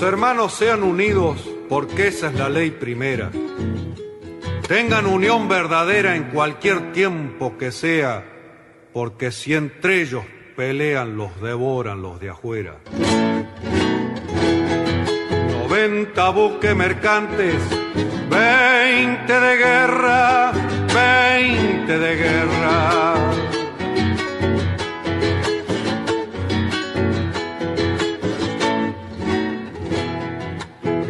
Los hermanos sean unidos porque esa es la ley primera. Tengan unión verdadera en cualquier tiempo que sea, porque si entre ellos pelean, los devoran los de afuera. 90 buques mercantes, 20 de guerra, 20 de guerra.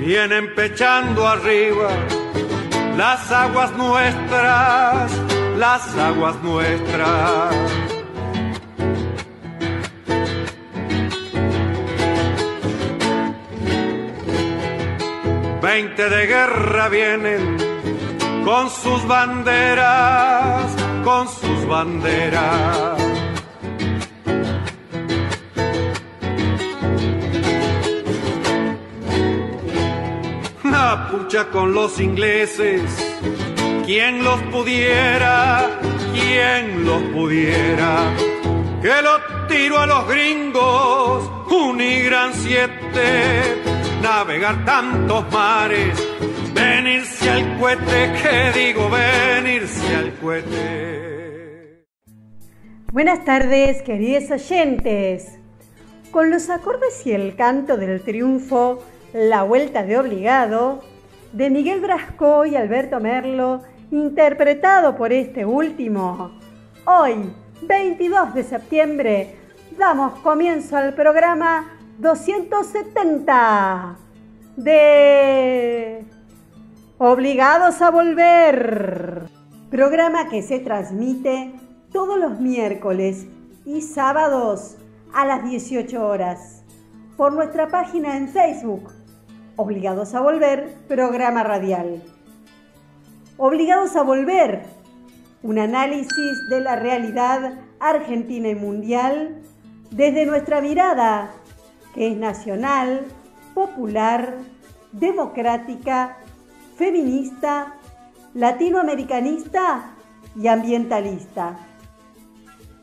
Vienen pechando arriba las aguas nuestras, las aguas nuestras. Veinte de guerra vienen con sus banderas, con sus banderas. Pucha con los ingleses, quien los pudiera, quien los pudiera, que lo tiro a los gringos, Unigran 7, navegar tantos mares, venirse al cohete, que digo venirse al cohete. Buenas tardes, queridos oyentes. Con los acordes y el canto del triunfo, La Vuelta de Obligado, de Miguel Brasco y Alberto Merlo, interpretado por este último. Hoy, 22 de septiembre, damos comienzo al programa 270 de Obligados a Volver. Programa que se transmite todos los miércoles y sábados a las 18 horas por nuestra página en Facebook, Obligados a Volver, programa radial. Obligados a Volver, un análisis de la realidad argentina y mundial desde nuestra mirada, que es nacional, popular, democrática, feminista, latinoamericanista y ambientalista.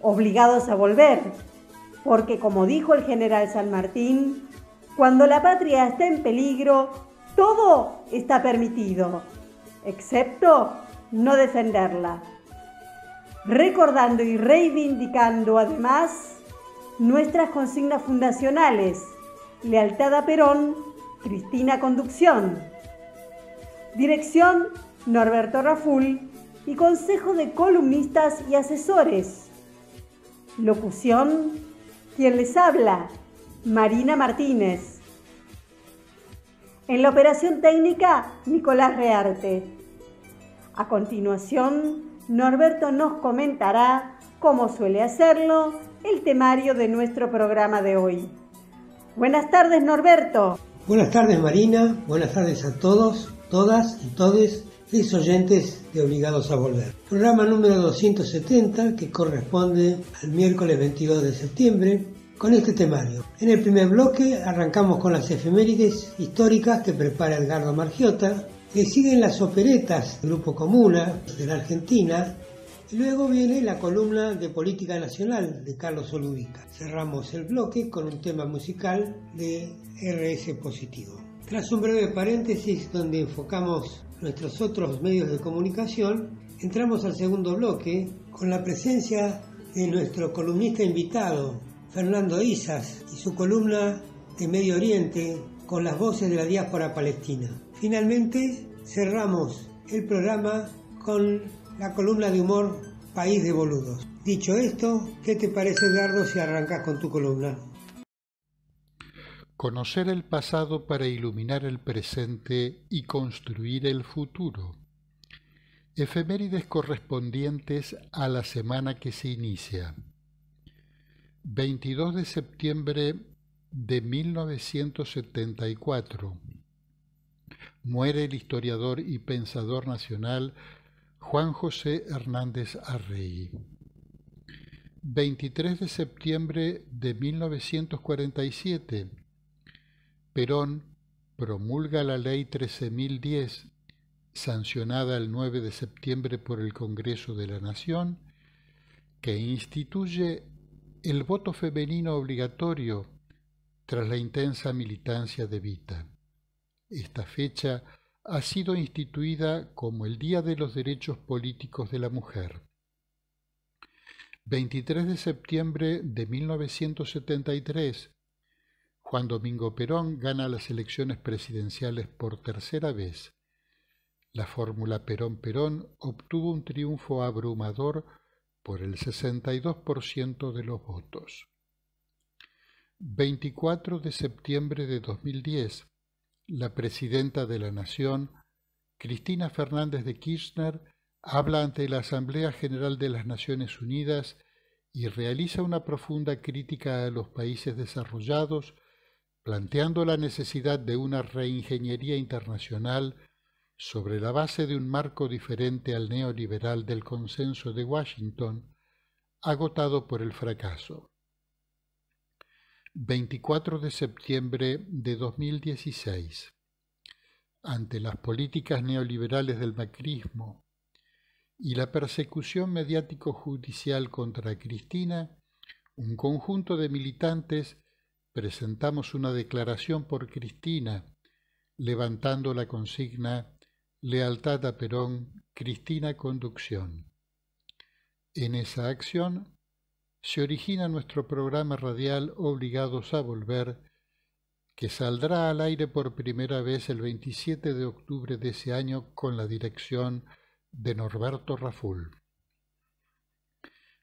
Obligados a volver, porque como dijo el general San Martín, cuando la patria está en peligro, todo está permitido, excepto no defenderla. Recordando y reivindicando además nuestras consignas fundacionales: lealtad a Perón, Cristina Conducción. Dirección: Norberto Raful y Consejo de Columnistas y Asesores. Locución: quien les habla, Marina Martínez. En la operación técnica, Nicolás Rearte. A continuación, Norberto nos comentará, como suele hacerlo, el temario de nuestro programa de hoy. Buenas tardes, Norberto. Buenas tardes, Marina. Buenas tardes a todos, todas y todes, los oyentes de Obligados a Volver. Programa número 270, que corresponde al miércoles 22 de septiembre, con este temario. En el primer bloque arrancamos con las efemérides históricas que prepara Edgardo Margiota, que siguen las operetas del Grupo Comuna de la Argentina, y luego viene la columna de Política Nacional de Carlos Olubica. Cerramos el bloque con un tema musical de RS Positivo. Tras un breve paréntesis donde enfocamos nuestros otros medios de comunicación, entramos al segundo bloque con la presencia de nuestro columnista invitado, Fernando Isas, y su columna de Medio Oriente con las voces de la diáspora palestina. Finalmente cerramos el programa con la columna de humor País de Boludos. Dicho esto, ¿qué te parece, Edgardo, si arrancas con tu columna? Conocer el pasado para iluminar el presente y construir el futuro. Efemérides correspondientes a la semana que se inicia. 22 de septiembre de 1974. Muere el historiador y pensador nacional Juan José Hernández Arrey. 23 de septiembre de 1947. Perón promulga la Ley 13.010, sancionada el 9 de septiembre por el Congreso de la Nación, que instituye el voto femenino obligatorio tras la intensa militancia de Evita. Esta fecha ha sido instituida como el Día de los Derechos Políticos de la Mujer. 23 de septiembre de 1973, Juan Domingo Perón gana las elecciones presidenciales por tercera vez. La fórmula Perón-Perón obtuvo un triunfo abrumador por el 62% de los votos. 24 de septiembre de 2010, la presidenta de la Nación, Cristina Fernández de Kirchner, habla ante la Asamblea General de las Naciones Unidas y realiza una profunda crítica a los países desarrollados, planteando la necesidad de una reingeniería internacional sobre la base de un marco diferente al neoliberal del Consenso de Washington, agotado por el fracaso. 24 de septiembre de 2016. Ante las políticas neoliberales del macrismo y la persecución mediático-judicial contra Cristina, un conjunto de militantes presentamos una declaración por Cristina, levantando la consigna Lealtad a Perón, Cristina Conducción. En esa acción se origina nuestro programa radial Obligados a Volver, que saldrá al aire por primera vez el 27 de octubre de ese año con la dirección de Norberto Raful.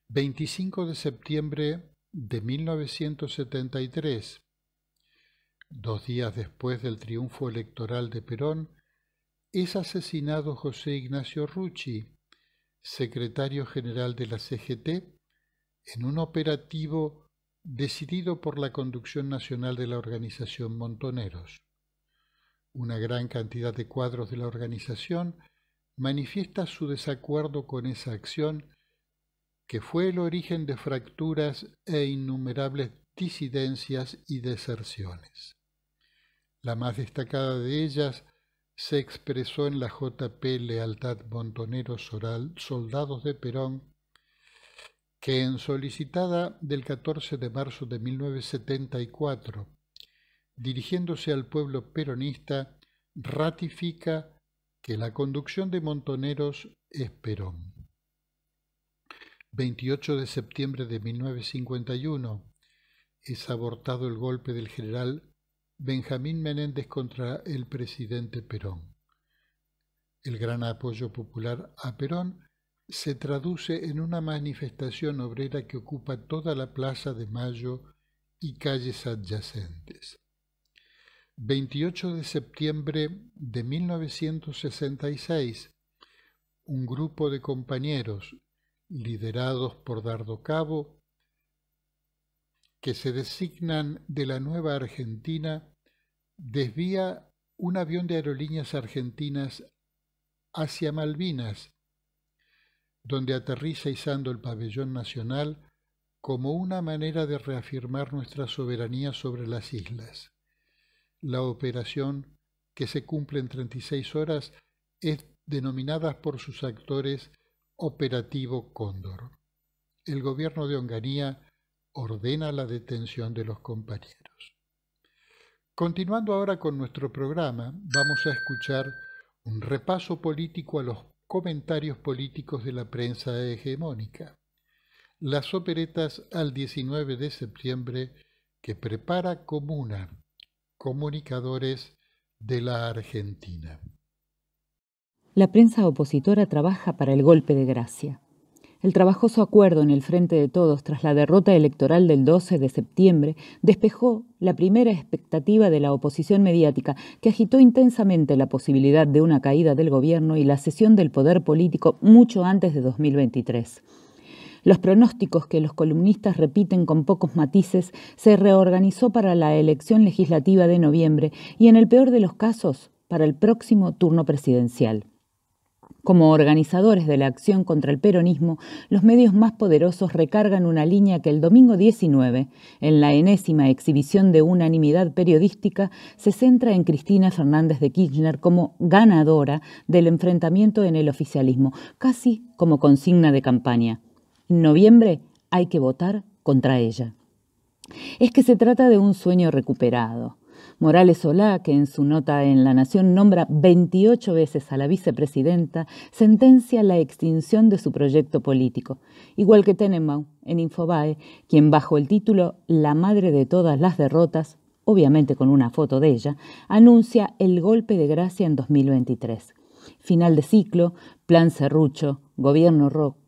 25 de septiembre de 1973, 2 días después del triunfo electoral de Perón, es asesinado José Ignacio Rucci, secretario general de la CGT, en un operativo decidido por la conducción nacional de la organización Montoneros. Una gran cantidad de cuadros de la organización manifiesta su desacuerdo con esa acción, que fue el origen de fracturas e innumerables disidencias y deserciones. La más destacada de ellas se expresó en la JP Lealtad Montoneros Soldados de Perón, que en solicitada del 14 de marzo de 1974, dirigiéndose al pueblo peronista, ratifica que la conducción de Montoneros es Perón. 28 de septiembre de 1951, es abortado el golpe del general Benjamín Menéndez contra el presidente Perón. El gran apoyo popular a Perón se traduce en una manifestación obrera que ocupa toda la Plaza de Mayo y calles adyacentes. 28 de septiembre de 1966, un grupo de compañeros liderados por Dardo Cabo, que se designan de la Nueva Argentina, desvía un avión de aerolíneas argentinas hacia Malvinas, donde aterriza izando el pabellón nacional como una manera de reafirmar nuestra soberanía sobre las islas. La operación, que se cumple en 36 horas, es denominada por sus actores Operativo Cóndor. El gobierno de Onganía ordena la detención de los compañeros. Continuando ahora con nuestro programa, vamos a escuchar un repaso político a los comentarios políticos de la prensa hegemónica. Las operetas al 19 de septiembre que prepara Comuna, comunicadores de la Argentina. La prensa opositora trabaja para el golpe de gracia. El trabajoso acuerdo en el Frente de Todos tras la derrota electoral del 12 de septiembre despejó la primera expectativa de la oposición mediática, que agitó intensamente la posibilidad de una caída del gobierno y la cesión del poder político mucho antes de 2023. Los pronósticos que los columnistas repiten con pocos matices se reorganizó para la elección legislativa de noviembre y, en el peor de los casos, para el próximo turno presidencial. Como organizadores de la acción contra el peronismo, los medios más poderosos recargan una línea que el domingo 19, en la enésima exhibición de unanimidad periodística, se centra en Cristina Fernández de Kirchner como ganadora del enfrentamiento en el oficialismo, casi como consigna de campaña. En noviembre hay que votar contra ella. es que se trata de un sueño recuperado. Morales Solá, que en su nota en La Nación nombra 28 veces a la vicepresidenta, sentencia la extinción de su proyecto político, igual que Tenenbaum en Infobae, quien bajo el título La madre de todas las derrotas, obviamente con una foto de ella, anuncia el golpe de gracia en 2023. Final de ciclo, plan serrucho, gobierno roto,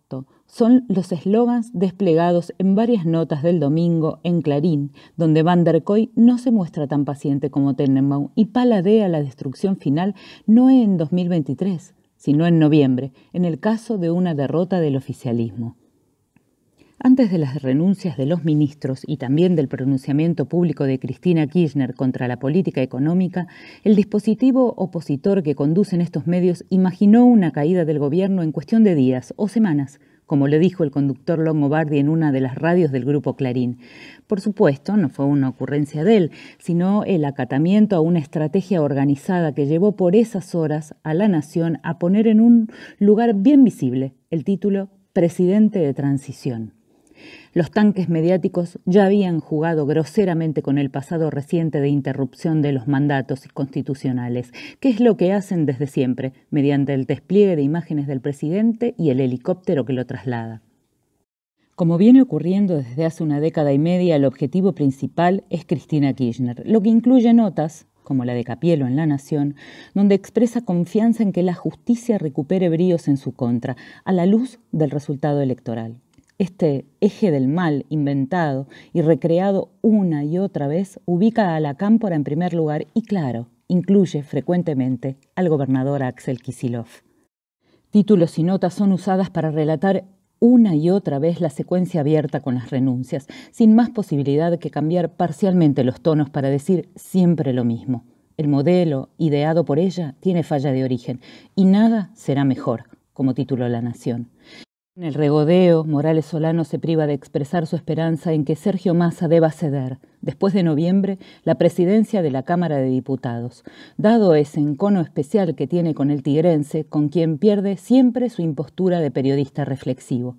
son los eslogans desplegados en varias notas del domingo en Clarín, donde Van der Kooi no se muestra tan paciente como Tenenbaum y paladea la destrucción final no en 2023, sino en noviembre, en el caso de una derrota del oficialismo. Antes de las renuncias de los ministros y también del pronunciamiento público de Cristina Kirchner contra la política económica, el dispositivo opositor que conducen estos medios imaginó una caída del gobierno en cuestión de días o semanas, como le dijo el conductor Longobardi en una de las radios del Grupo Clarín. Por supuesto, no fue una ocurrencia de él, sino el acatamiento a una estrategia organizada que llevó por esas horas a la Nación a poner en un lugar bien visible el título Presidente de Transición. Los tanques mediáticos ya habían jugado groseramente con el pasado reciente de interrupción de los mandatos constitucionales, que es lo que hacen desde siempre, mediante el despliegue de imágenes del presidente y el helicóptero que lo traslada. Como viene ocurriendo desde hace una década y media, el objetivo principal es Cristina Kirchner, lo que incluye notas, como la de Capielo en La Nación, donde expresa confianza en que la justicia recupere bríos en su contra, a la luz del resultado electoral. Este eje del mal inventado y recreado una y otra vez ubica a la Cámpora en primer lugar y, claro, incluye frecuentemente al gobernador Axel Kicillof. Títulos y notas son usadas para relatar una y otra vez la secuencia abierta con las renuncias, sin más posibilidad que cambiar parcialmente los tonos para decir siempre lo mismo. El modelo ideado por ella tiene falla de origen y nada será mejor, como tituló La Nación. En el regodeo, Morales Solá no se priva de expresar su esperanza en que Sergio Massa deba ceder, después de noviembre, la presidencia de la Cámara de Diputados, dado ese encono especial que tiene con el tigrense, con quien pierde siempre su impostura de periodista reflexivo.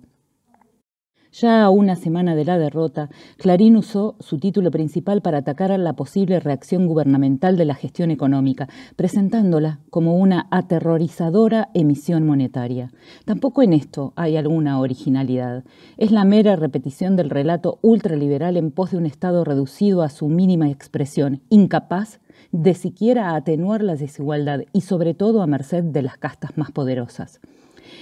Ya a una semana de la derrota, Clarín usó su título principal para atacar a la posible reacción gubernamental de la gestión económica, presentándola como una aterrorizadora emisión monetaria. Tampoco en esto hay alguna originalidad. Es la mera repetición del relato ultraliberal en pos de un Estado reducido a su mínima expresión, incapaz de siquiera atenuar la desigualdad y sobre todo a merced de las castas más poderosas.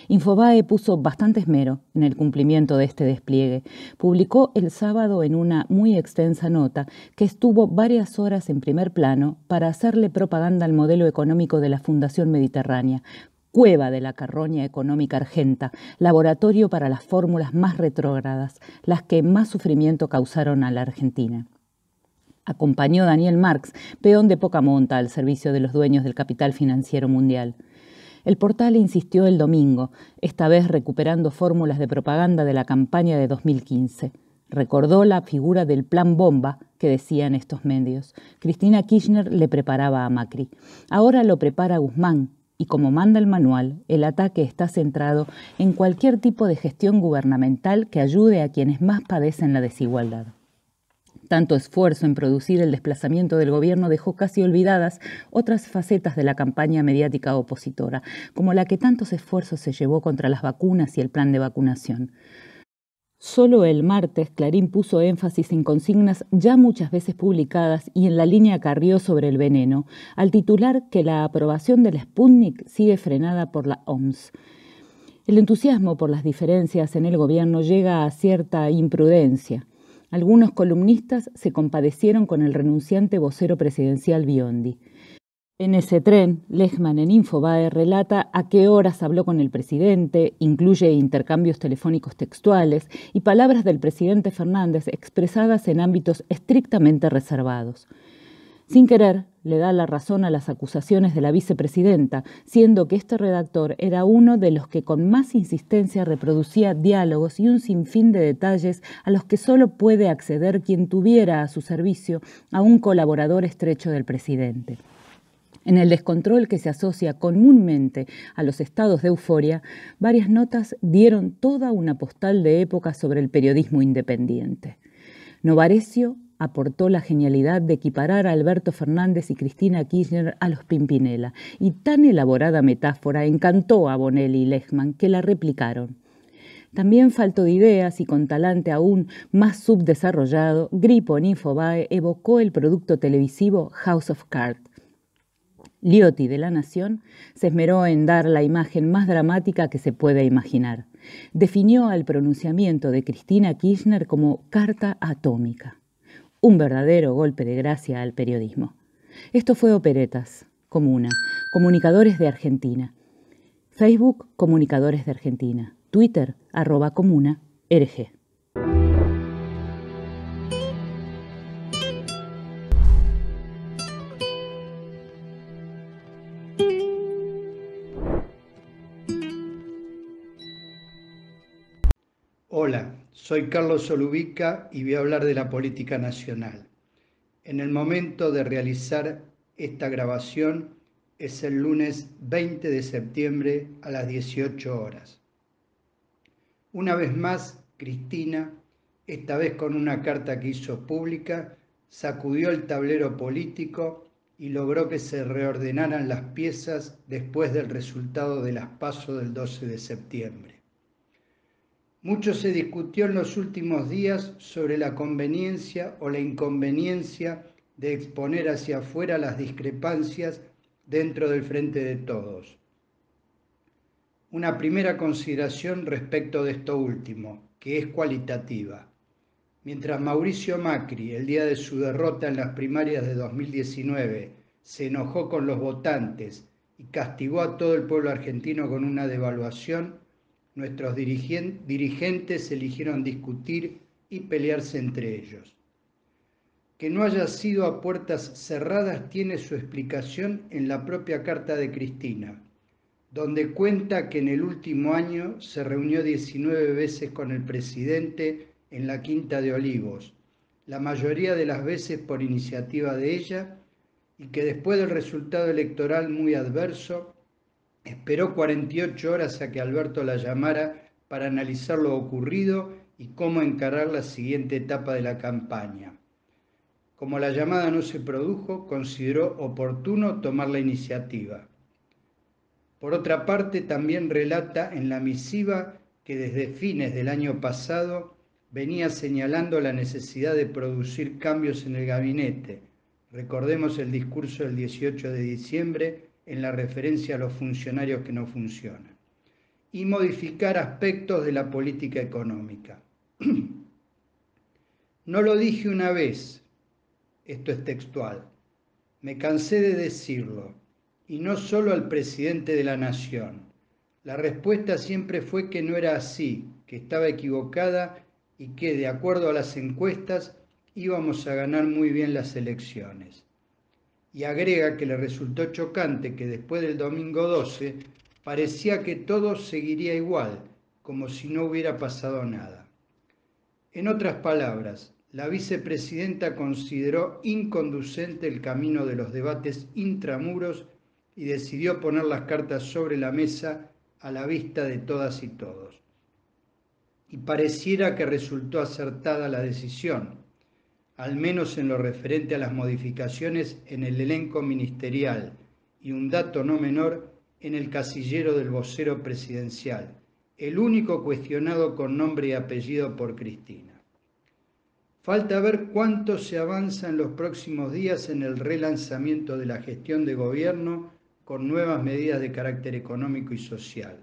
Infobae puso bastante esmero en el cumplimiento de este despliegue. Publicó el sábado en una muy extensa nota que estuvo varias horas en primer plano para hacerle propaganda al modelo económico de la Fundación Mediterránea, cueva de la carroña económica argenta, laboratorio para las fórmulas más retrógradas, las que más sufrimiento causaron a la Argentina. Acompañó Daniel Marx, peón de poca monta al servicio de los dueños del capital financiero mundial. El portal insistió el domingo, esta vez recuperando fórmulas de propaganda de la campaña de 2015. Recordó la figura del plan bomba que decían estos medios. Cristina Kirchner le preparaba a Macri. Ahora lo prepara Guzmán y, como manda el manual, el ataque está centrado en cualquier tipo de gestión gubernamental que ayude a quienes más padecen la desigualdad. Tanto esfuerzo en producir el desplazamiento del gobierno dejó casi olvidadas otras facetas de la campaña mediática opositora, como la que tantos esfuerzos se llevó contra las vacunas y el plan de vacunación. Solo el martes Clarín puso énfasis en consignas ya muchas veces publicadas y en la línea Carrió sobre el veneno, al titular que la aprobación del Sputnik sigue frenada por la OMS. El entusiasmo por las diferencias en el gobierno llega a cierta imprudencia. Algunos columnistas se compadecieron con el renunciante vocero presidencial Biondi. En ese tren, Lechmann en Infobae relata a qué horas habló con el presidente, incluye intercambios telefónicos textuales y palabras del presidente Fernández expresadas en ámbitos estrictamente reservados. Sin querer, le da la razón a las acusaciones de la vicepresidenta, siendo que este redactor era uno de los que con más insistencia reproducía diálogos y un sinfín de detalles a los que solo puede acceder quien tuviera a su servicio a un colaborador estrecho del presidente. En el descontrol que se asocia comúnmente a los estados de euforia, varias notas dieron toda una postal de época sobre el periodismo independiente. Novarecio aportó la genialidad de equiparar a Alberto Fernández y Cristina Kirchner a los Pimpinela, y tan elaborada metáfora encantó a Bonelli y Lehmann que la replicaron. También falto de ideas y con talante aún más subdesarrollado, Grippo en Infobae evocó el producto televisivo House of Cards. Liotti de La Nación se esmeró en dar la imagen más dramática que se pueda imaginar. Definió al pronunciamiento de Cristina Kirchner como carta atómica. Un verdadero golpe de gracia al periodismo. Esto fue Operetas, Comuna, Comunicadores de Argentina. Facebook, Comunicadores de Argentina. Twitter, @Comuna-RG. Hola, soy Carlos Solubica y voy a hablar de la política nacional. En el momento de realizar esta grabación es el lunes 20 de septiembre a las 18 horas. Una vez más, Cristina, esta vez con una carta que hizo pública, sacudió el tablero político y logró que se reordenaran las piezas después del resultado de las PASO del 12 de septiembre. Mucho se discutió en los últimos días sobre la conveniencia o la inconveniencia de exponer hacia afuera las discrepancias dentro del Frente de Todos. Una primera consideración respecto de esto último, que es cualitativa. Mientras Mauricio Macri, el día de su derrota en las primarias de 2019, se enojó con los votantes y castigó a todo el pueblo argentino con una devaluación, nuestros dirigentes eligieron discutir y pelearse entre ellos. Que no haya sido a puertas cerradas tiene su explicación en la propia carta de Cristina, donde cuenta que en el último año se reunió 19 veces con el presidente en la Quinta de Olivos, la mayoría de las veces por iniciativa de ella, y que después del resultado electoral muy adverso, esperó 48 horas a que Alberto la llamara para analizar lo ocurrido y cómo encarar la siguiente etapa de la campaña. Como la llamada no se produjo, consideró oportuno tomar la iniciativa. Por otra parte, también relata en la misiva que desde fines del año pasado venía señalando la necesidad de producir cambios en el gabinete. Recordemos el discurso del 18 de diciembre en la referencia a los funcionarios que no funcionan, y modificar aspectos de la política económica. No lo dije una vez, esto es textual, me cansé de decirlo, y no solo al presidente de la Nación. La respuesta siempre fue que no era así, que estaba equivocada y que, de acuerdo a las encuestas, íbamos a ganar muy bien las elecciones. Y agrega que le resultó chocante que después del domingo 12 parecía que todo seguiría igual, como si no hubiera pasado nada. En otras palabras, la vicepresidenta consideró inconducente el camino de los debates intramuros y decidió poner las cartas sobre la mesa a la vista de todas y todos. Y pareciera que resultó acertada la decisión, al menos en lo referente a las modificaciones en el elenco ministerial y un dato no menor en el casillero del vocero presidencial, el único cuestionado con nombre y apellido por Cristina. Falta ver cuánto se avanza en los próximos días en el relanzamiento de la gestión de gobierno con nuevas medidas de carácter económico y social.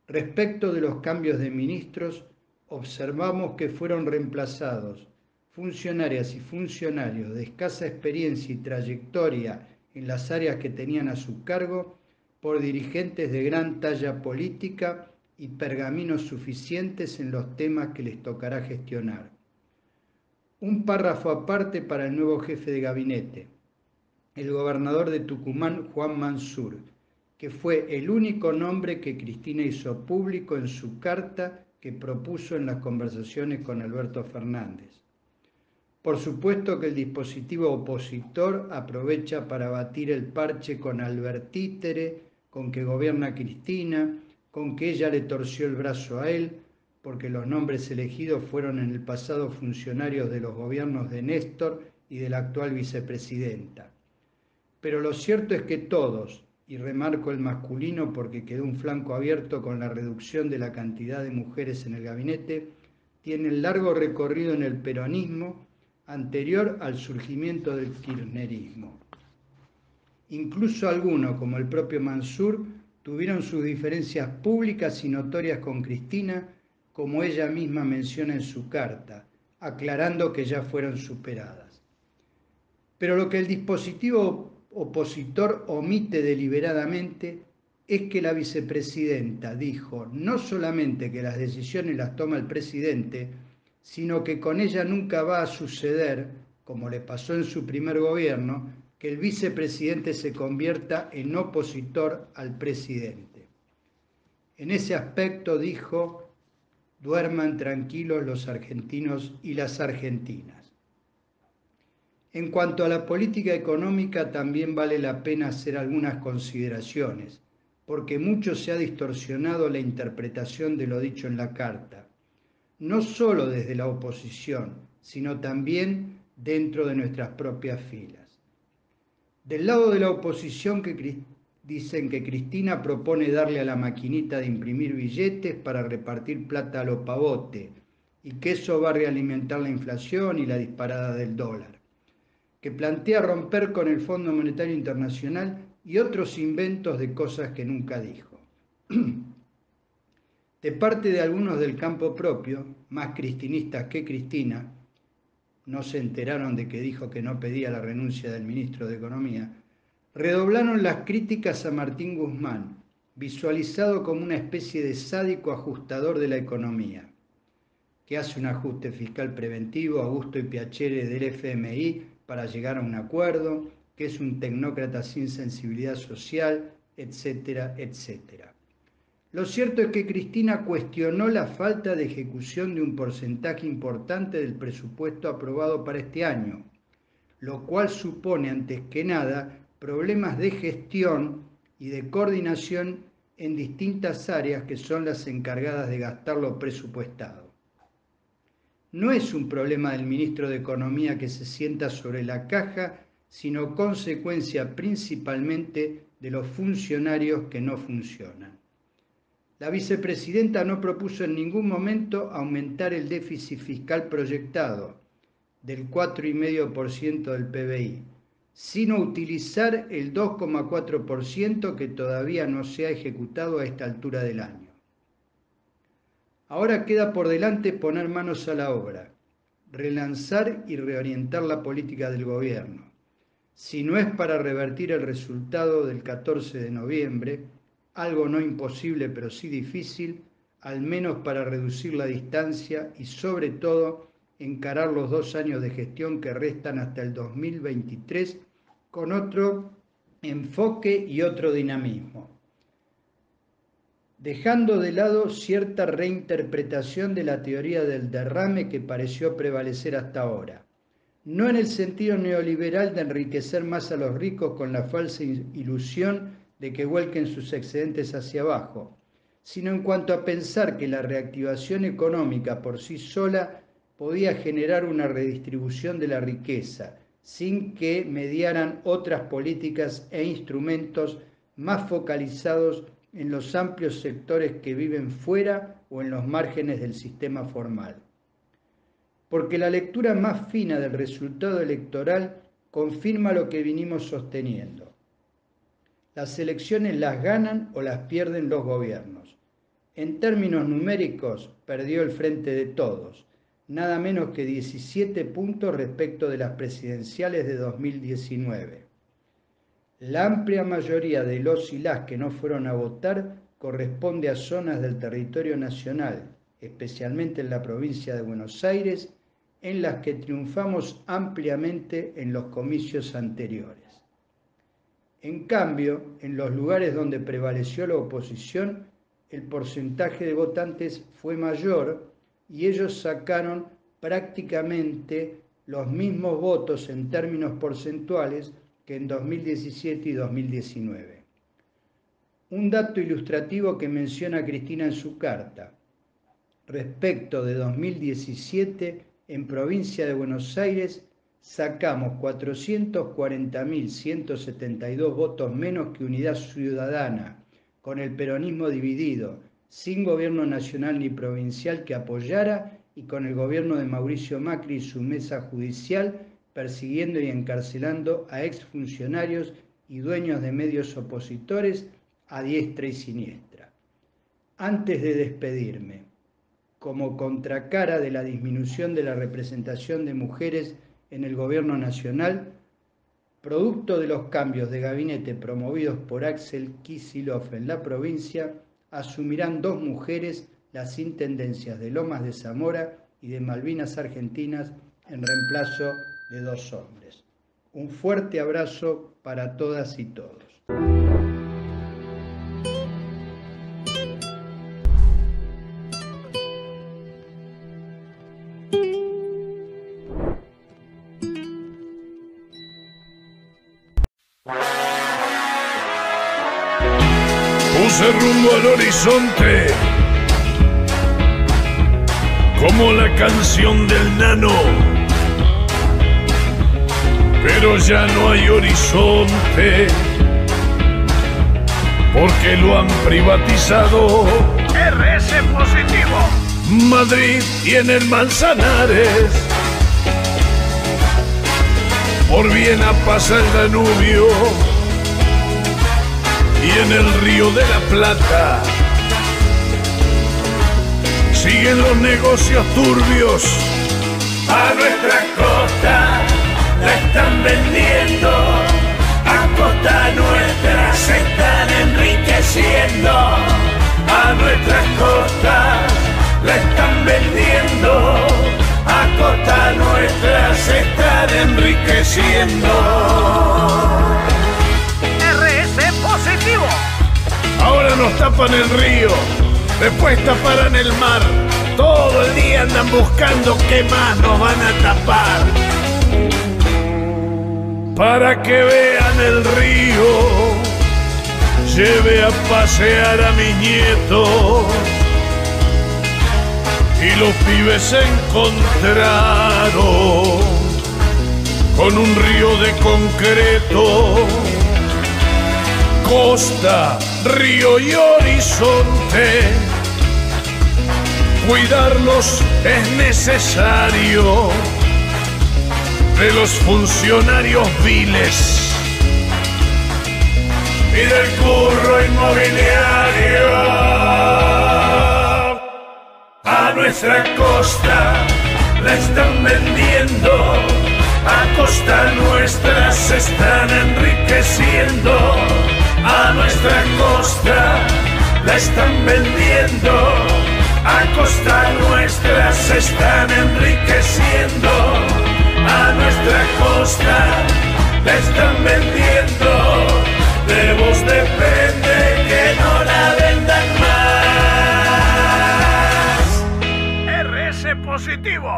Respecto de los cambios de ministros, observamos que fueron reemplazados funcionarias y funcionarios de escasa experiencia y trayectoria en las áreas que tenían a su cargo por dirigentes de gran talla política y pergaminos suficientes en los temas que les tocará gestionar. Un párrafo aparte para el nuevo jefe de gabinete, el gobernador de Tucumán, Juan Mansur, que fue el único nombre que Cristina hizo público en su carta que propuso en las conversaciones con Alberto Fernández. Por supuesto que el dispositivo opositor aprovecha para batir el parche con Albertítere, con que gobierna Cristina, con que ella le torció el brazo a él, porque los nombres elegidos fueron en el pasado funcionarios de los gobiernos de Néstor y de la actual vicepresidenta. Pero lo cierto es que todos, y remarco el masculino porque quedó un flanco abierto con la reducción de la cantidad de mujeres en el gabinete, tienen largo recorrido en el peronismo anterior al surgimiento del kirchnerismo. Incluso algunos, como el propio Mansur, tuvieron sus diferencias públicas y notorias con Cristina, como ella misma menciona en su carta, aclarando que ya fueron superadas. Pero lo que el dispositivo opositor omite deliberadamente es que la vicepresidenta dijo no solamente que las decisiones las toma el presidente, sino que con ella nunca va a suceder, como le pasó en su primer gobierno, que el vicepresidente se convierta en opositor al presidente. En ese aspecto dijo: duerman tranquilos los argentinos y las argentinas. En cuanto a la política económica, también vale la pena hacer algunas consideraciones, porque mucho se ha distorsionado la interpretación de lo dicho en la carta, no solo desde la oposición, sino también dentro de nuestras propias filas. Del lado de la oposición dicen que Cristina propone darle a la maquinita de imprimir billetes para repartir plata a lo pavote y que eso va a realimentar la inflación y la disparada del dólar, que plantea romper con el Fondo Monetario Internacional y otros inventos de cosas que nunca dijo. De parte de algunos del campo propio, más cristinistas que Cristina, no se enteraron de que dijo que no pedía la renuncia del ministro de Economía, redoblaron las críticas a Martín Guzmán, visualizado como una especie de sádico ajustador de la economía, que hace un ajuste fiscal preventivo a gusto y piacere del FMI para llegar a un acuerdo, que es un tecnócrata sin sensibilidad social, etcétera, etcétera. Lo cierto es que Cristina cuestionó la falta de ejecución de un porcentaje importante del presupuesto aprobado para este año, lo cual supone, antes que nada, problemas de gestión y de coordinación en distintas áreas que son las encargadas de gastar lo presupuestado. No es un problema del ministro de Economía que se sienta sobre la caja, sino consecuencia principalmente de los funcionarios que no funcionan. La vicepresidenta no propuso en ningún momento aumentar el déficit fiscal proyectado del 4,5% del PBI, sino utilizar el 2,4% que todavía no se ha ejecutado a esta altura del año. Ahora queda por delante poner manos a la obra, relanzar y reorientar la política del gobierno. Si no es para revertir el resultado del 14 de noviembre, algo no imposible pero sí difícil, al menos para reducir la distancia y sobre todo encarar los 2 años de gestión que restan hasta el 2023 con otro enfoque y otro dinamismo, dejando de lado cierta reinterpretación de la teoría del derrame que pareció prevalecer hasta ahora, no en el sentido neoliberal de enriquecer más a los ricos con la falsa ilusión de que vuelquen sus excedentes hacia abajo, sino en cuanto a pensar que la reactivación económica por sí sola podía generar una redistribución de la riqueza, sin que mediaran otras políticas e instrumentos más focalizados en los amplios sectores que viven fuera o en los márgenes del sistema formal. Porque la lectura más fina del resultado electoral confirma lo que vinimos sosteniendo. Las elecciones las ganan o las pierden los gobiernos. En términos numéricos, perdió el Frente de Todos, nada menos que 17 puntos respecto de las presidenciales de 2019. La amplia mayoría de los y las que no fueron a votar corresponde a zonas del territorio nacional, especialmente en la provincia de Buenos Aires, en las que triunfamos ampliamente en los comicios anteriores. En cambio, en los lugares donde prevaleció la oposición, el porcentaje de votantes fue mayor y ellos sacaron prácticamente los mismos votos en términos porcentuales que en 2017 y 2019. Un dato ilustrativo que menciona Cristina en su carta. respecto de 2017, en provincia de Buenos Aires sacamos 440.172 votos menos que Unidad Ciudadana, con el peronismo dividido, sin gobierno nacional ni provincial que apoyara y con el gobierno de Mauricio Macri y su mesa judicial persiguiendo y encarcelando a exfuncionarios y dueños de medios opositores a diestra y siniestra. Antes de despedirme, como contracara de la disminución de la representación de mujeres en el gobierno nacional, producto de los cambios de gabinete promovidos por Axel Kicillof en la provincia, asumirán 2 mujeres las intendencias de Lomas de Zamora y de Malvinas Argentinas en reemplazo de 2 hombres. Un fuerte abrazo para todas y todos. Puse rumbo al horizonte, como la canción del nano, pero ya no hay horizonte, porque lo han privatizado. RS positivo. Madrid tiene el Manzanares, por Viena pasa el Danubio, y en el Río de la Plata siguen los negocios turbios. A nuestra costa la están vendiendo, a costa nuestra se están enriqueciendo. A nuestras costas la están vendiendo, a costa nuestra se están enriqueciendo. Positivo. Ahora nos tapan el río, después taparán el mar. Todo el día andan buscando qué más nos van a tapar. Para que vean el río, lleve a pasear a mi nieto. Y los pibes se encontraron con un río de concreto. Costa, río y horizonte, cuidarlos es necesario de los funcionarios viles y del curro inmobiliario. A nuestra costa la están vendiendo, a costa nuestra se están enriqueciendo. A nuestra costa la están vendiendo, a costa nuestra se están enriqueciendo. A nuestra costa la están vendiendo, de vos depende que no la vendan más. RS positivo.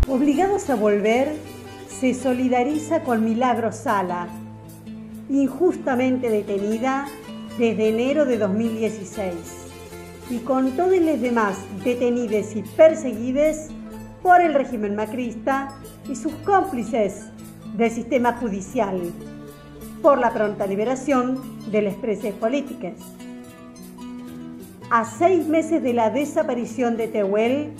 Obligados a Volver se solidariza con Milagros Sala, injustamente detenida desde enero de 2016, y con todos los demás detenidos y perseguidos por el régimen macrista y sus cómplices del sistema judicial, por la pronta liberación de las presas políticas. A 6 meses de la desaparición de Tehuel,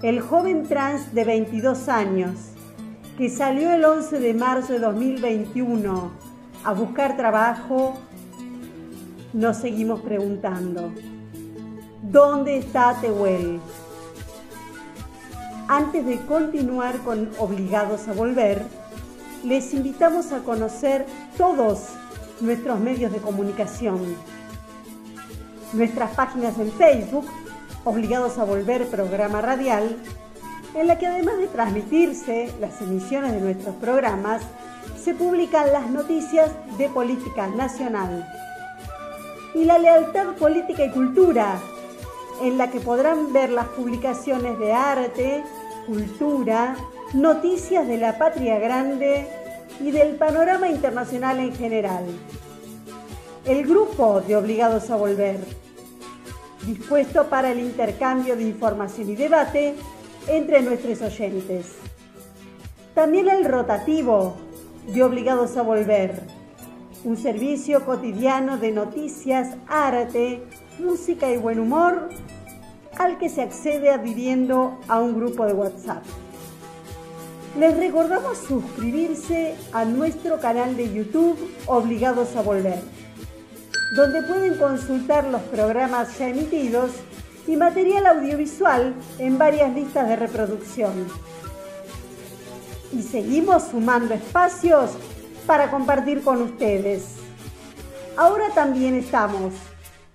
el joven trans de 22 años, que salió el 11 de marzo de 2021 a buscar trabajo, nos seguimos preguntando, ¿dónde está Tehuel? Antes de continuar con Obligados a Volver, les invitamos a conocer todos nuestros medios de comunicación. Nuestras páginas en Facebook, Obligados a Volver Programa Radial, en la que además de transmitirse las emisiones de nuestros programas, se publican las noticias de política nacional. Y la lealtad política y cultura, en la que podrán ver las publicaciones de arte, cultura, noticias de la patria grande y del panorama internacional en general. El grupo de Obligados a Volver, dispuesto para el intercambio de información y debate entre nuestros oyentes. También el rotativo de Obligados a Volver, un servicio cotidiano de noticias, arte, música y buen humor, al que se accede adhiriendo a un grupo de WhatsApp. Les recordamos suscribirse a nuestro canal de YouTube Obligados a Volver, donde pueden consultar los programas ya emitidos y material audiovisual en varias listas de reproducción. Y seguimos sumando espacios para compartir con ustedes. Ahora también estamos,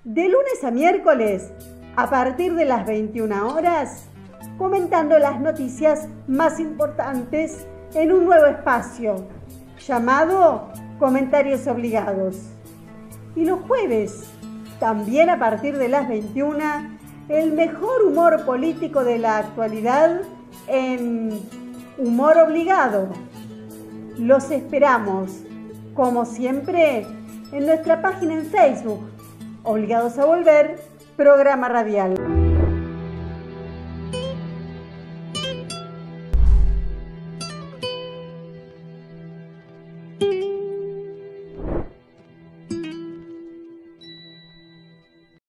de lunes a miércoles, a partir de las 21 horas, comentando las noticias más importantes en un nuevo espacio, llamado Comentarios Obligados. Y los jueves, también a partir de las 21, el mejor humor político de la actualidad en Humor Obligado. Los esperamos, como siempre, en nuestra página en Facebook, Obligados a Volver, programa radial.